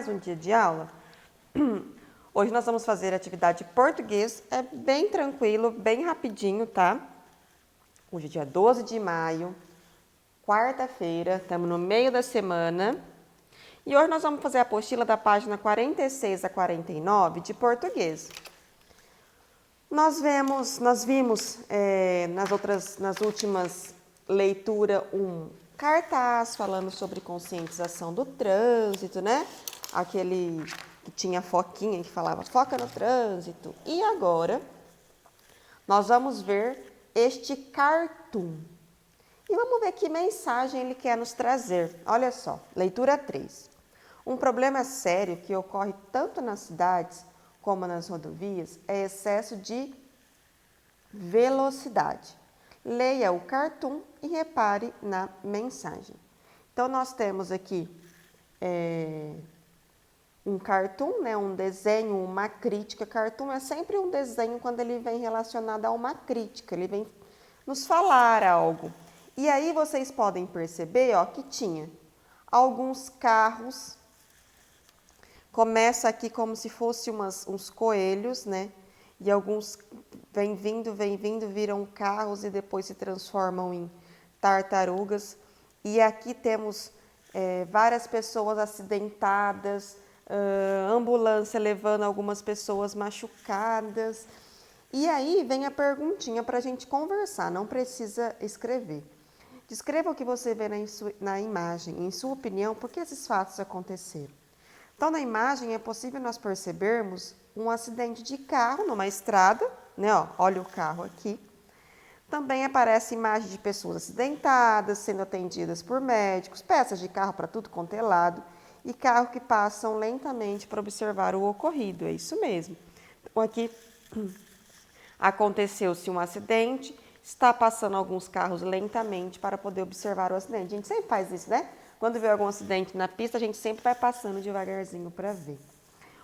um dia de aula? Hoje nós vamos fazer atividade de português, é bem tranquilo, bem rapidinho, tá? Hoje é dia 12 de maio, quarta-feira, estamos no meio da semana. E hoje nós vamos fazer a apostila da página 46 a 49 de português. Nós vimos nas últimas leituras um cartaz falando sobre conscientização do trânsito, né? Aquele que tinha foquinha que falava foca no trânsito. E agora nós vamos ver este cartoon. E vamos ver que mensagem ele quer nos trazer. Olha só, leitura 3. Um problema sério que ocorre tanto nas cidades como nas rodovias é excesso de velocidade. Leia o cartoon e repare na mensagem. Então, nós temos aqui um cartoon, né, um desenho, uma crítica. Cartoon é sempre um desenho quando ele vem relacionado a uma crítica, ele vem nos falar algo. E aí vocês podem perceber, ó, que tinha alguns carros. Começa aqui como se fosse uns coelhos, né? E alguns vem vindo, viram carros e depois se transformam em tartarugas. E aqui temos várias pessoas acidentadas, ambulância levando algumas pessoas machucadas. E aí vem a perguntinha para a gente conversar, não precisa escrever. Descreva o que você vê na imagem, em sua opinião, por que esses fatos aconteceram. Então, na imagem é possível nós percebermos um acidente de carro numa estrada, né? Ó, olha o carro aqui. Também aparece imagem de pessoas acidentadas, sendo atendidas por médicos, peças de carro para tudo quanto é lado, e carros que passam lentamente para observar o ocorrido, é isso mesmo. Então, aqui aconteceu-se um acidente, está passando alguns carros lentamente para poder observar o acidente. A gente sempre faz isso, né? Quando vê algum acidente na pista, a gente sempre vai passando devagarzinho para ver.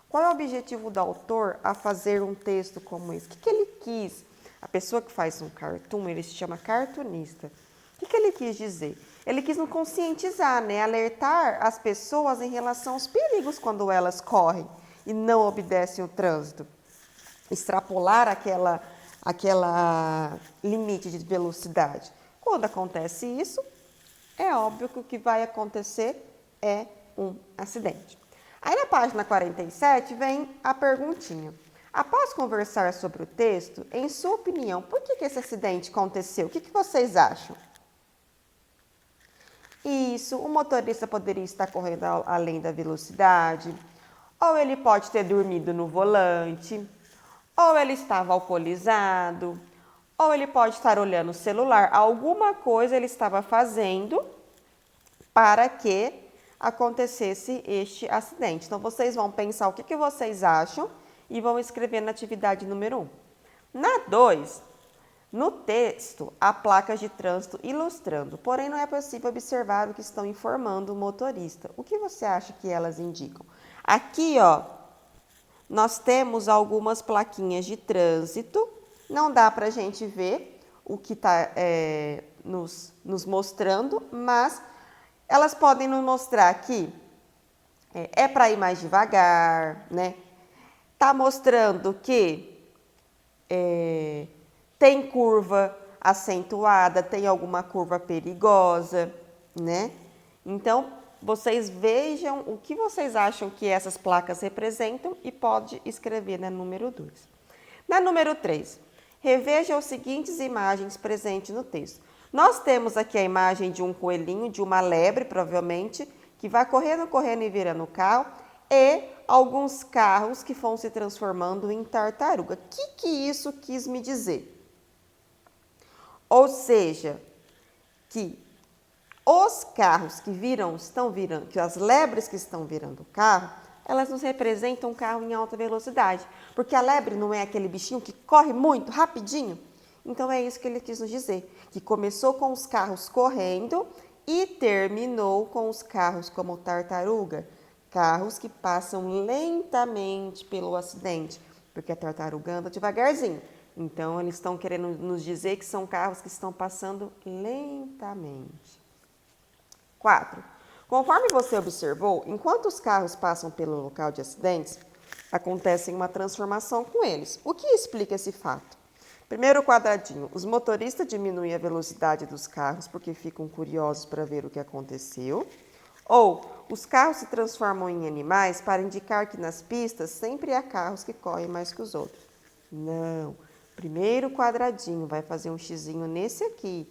Qual é o objetivo do autor a fazer um texto como esse? O que ele quis? A pessoa que faz um cartoon, ele se chama cartunista. O que ele quis dizer? Ele quis nos conscientizar, né? Alertar as pessoas em relação aos perigos quando elas correm e não obedecem o trânsito. Extrapolar aquela limite de velocidade. Quando acontece isso, é óbvio que o que vai acontecer é um acidente. Aí na página 47 vem a perguntinha. Após conversar sobre o texto, em sua opinião, por que esse acidente aconteceu? O que vocês acham? Isso, o motorista poderia estar correndo além da velocidade, ou ele pode ter dormido no volante, ou ele estava alcoolizado, ou ele pode estar olhando o celular. Alguma coisa ele estava fazendo para que acontecesse este acidente. Então, vocês vão pensar o que vocês acham e vão escrever na atividade número 1. Na 2, no texto, há placas de trânsito ilustrando, porém não é possível observar o que estão informando o motorista. O que você acha que elas indicam? Aqui, ó, nós temos algumas plaquinhas de trânsito, não dá para a gente ver o que está nos mostrando, mas elas podem nos mostrar que é para ir mais devagar, né? Tá mostrando que tem curva acentuada, tem alguma curva perigosa, né? Então, vocês vejam o que vocês acham que essas placas representam e pode escrever na número 2. Na número 3, reveja as seguintes imagens presentes no texto. Nós temos aqui a imagem de um coelhinho, de uma lebre, provavelmente, que vai correndo e virando o carro, e alguns carros que vão se transformando em tartaruga. O que isso quis me dizer? Ou seja, que os carros que estão virando, que as lebres que estão virando o carro, elas nos representam um carro em alta velocidade. Porque a lebre não é aquele bichinho que corre muito, rapidinho? Então, é isso que ele quis nos dizer, que começou com os carros correndo e terminou com os carros como tartaruga, carros que passam lentamente pelo acidente, porque a tartaruga anda devagarzinho. Então, eles estão querendo nos dizer que são carros que estão passando lentamente. 4. Conforme você observou, enquanto os carros passam pelo local de acidentes, acontece uma transformação com eles. O que explica esse fato? Primeiro quadradinho, os motoristas diminuem a velocidade dos carros porque ficam curiosos para ver o que aconteceu. Ou os carros se transformam em animais para indicar que nas pistas sempre há carros que correm mais que os outros. Não. Primeiro quadradinho, vai fazer um xizinho nesse aqui.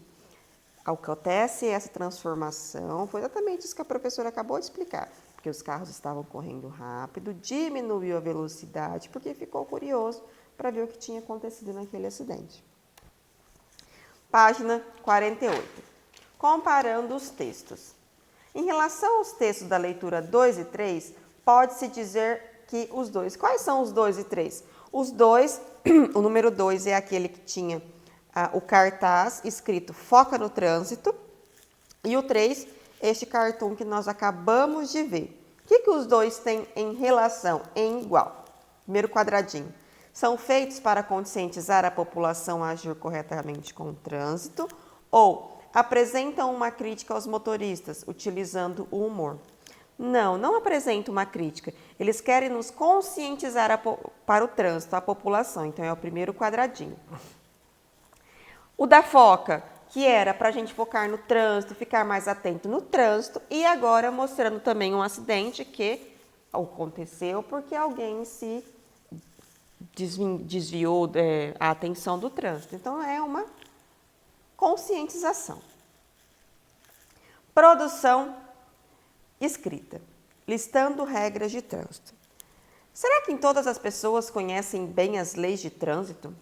Acontece essa transformação, foi exatamente isso que a professora acabou de explicar. Porque os carros estavam correndo rápido, diminuiu a velocidade, porque ficou curioso para ver o que tinha acontecido naquele acidente. Página 48. Comparando os textos. Em relação aos textos da leitura 2 e 3, pode-se dizer que os dois. Quais são os 2 e 3? Os dois, o número 2 é aquele que tinha o cartaz escrito Foca no Trânsito. E o 3, este cartoon que nós acabamos de ver. O que os dois têm em relação, em igual? Primeiro quadradinho. São feitos para conscientizar a população a agir corretamente com o trânsito ou apresentam uma crítica aos motoristas, utilizando o humor. Não apresentam uma crítica. Eles querem nos conscientizar para o trânsito, a população. Então, é o primeiro quadradinho. O da foca, que era para a gente focar no trânsito, ficar mais atento no trânsito. E agora mostrando também um acidente que aconteceu porque alguém se desviou a atenção do trânsito. Então, é uma conscientização. Produção escrita, listando regras de trânsito. Será que todas as pessoas conhecem bem as leis de trânsito?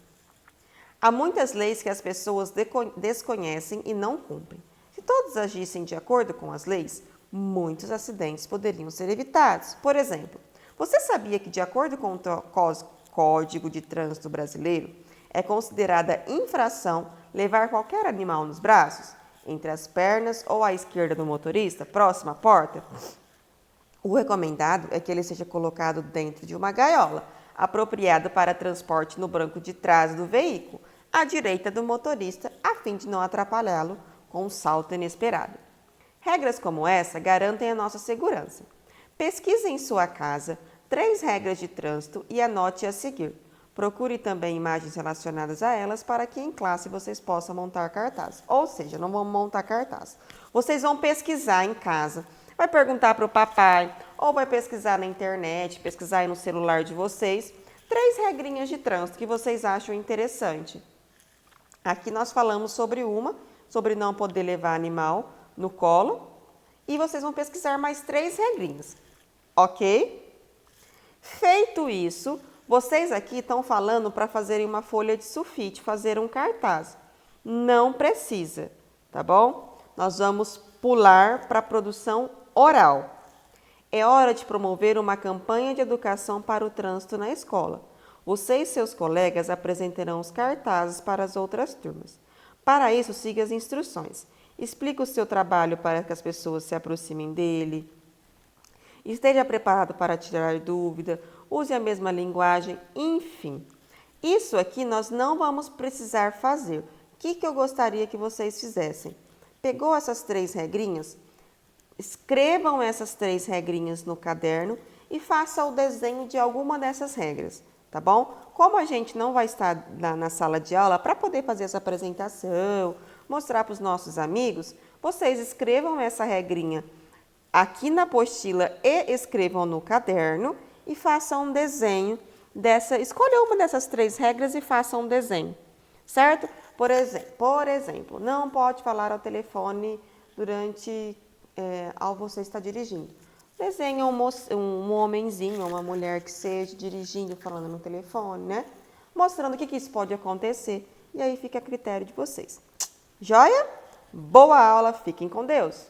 Há muitas leis que as pessoas desconhecem e não cumprem. Se todos agissem de acordo com as leis, muitos acidentes poderiam ser evitados. Por exemplo, você sabia que, de acordo com o Código de Trânsito Brasileiro, é considerada infração levar qualquer animal nos braços, entre as pernas ou à esquerda do motorista, próximo à porta? O recomendado é que ele seja colocado dentro de uma gaiola, apropriada para transporte no banco de trás do veículo, à direita do motorista, a fim de não atrapalhá-lo com um salto inesperado. Regras como essa garantem a nossa segurança. Pesquise em sua casa 3 regras de trânsito e anote a seguir. Procure também imagens relacionadas a elas para que em classe vocês possam montar cartaz. Ou seja, não vão montar cartaz. Vocês vão pesquisar em casa, vai perguntar para o papai, ou vai pesquisar na internet, pesquisar aí no celular de vocês, 3 regrinhas de trânsito que vocês acham interessante. Aqui nós falamos sobre uma, sobre não poder levar animal no colo, e vocês vão pesquisar mais 3 regrinhas, ok? Feito isso, vocês aqui estão falando para fazerem uma folha de sulfite, fazer um cartaz. Não precisa, tá bom? Nós vamos pular para a produção oral. É hora de promover uma campanha de educação para o trânsito na escola. Você e seus colegas apresentarão os cartazes para as outras turmas. Para isso, siga as instruções. Explique o seu trabalho para que as pessoas se aproximem dele. Esteja preparado para tirar dúvida, use a mesma linguagem, enfim. Isso aqui nós não vamos precisar fazer. O que eu gostaria que vocês fizessem? Pegou essas 3 regrinhas? Escrevam essas 3 regrinhas no caderno e faça o desenho de alguma dessas regras, tá bom? Como a gente não vai estar na sala de aula para poder fazer essa apresentação, mostrar para os nossos amigos, vocês escrevam essa regrinha aqui na apostila e escrevam no caderno e façam um desenho escolha uma dessas 3 regras e façam um desenho, certo? Por exemplo, não pode falar ao telefone durante ao você estar dirigindo. Desenha um homenzinho, uma mulher que seja dirigindo, falando no telefone, né? Mostrando o que isso pode acontecer. E aí fica a critério de vocês. Joia? Boa aula, fiquem com Deus!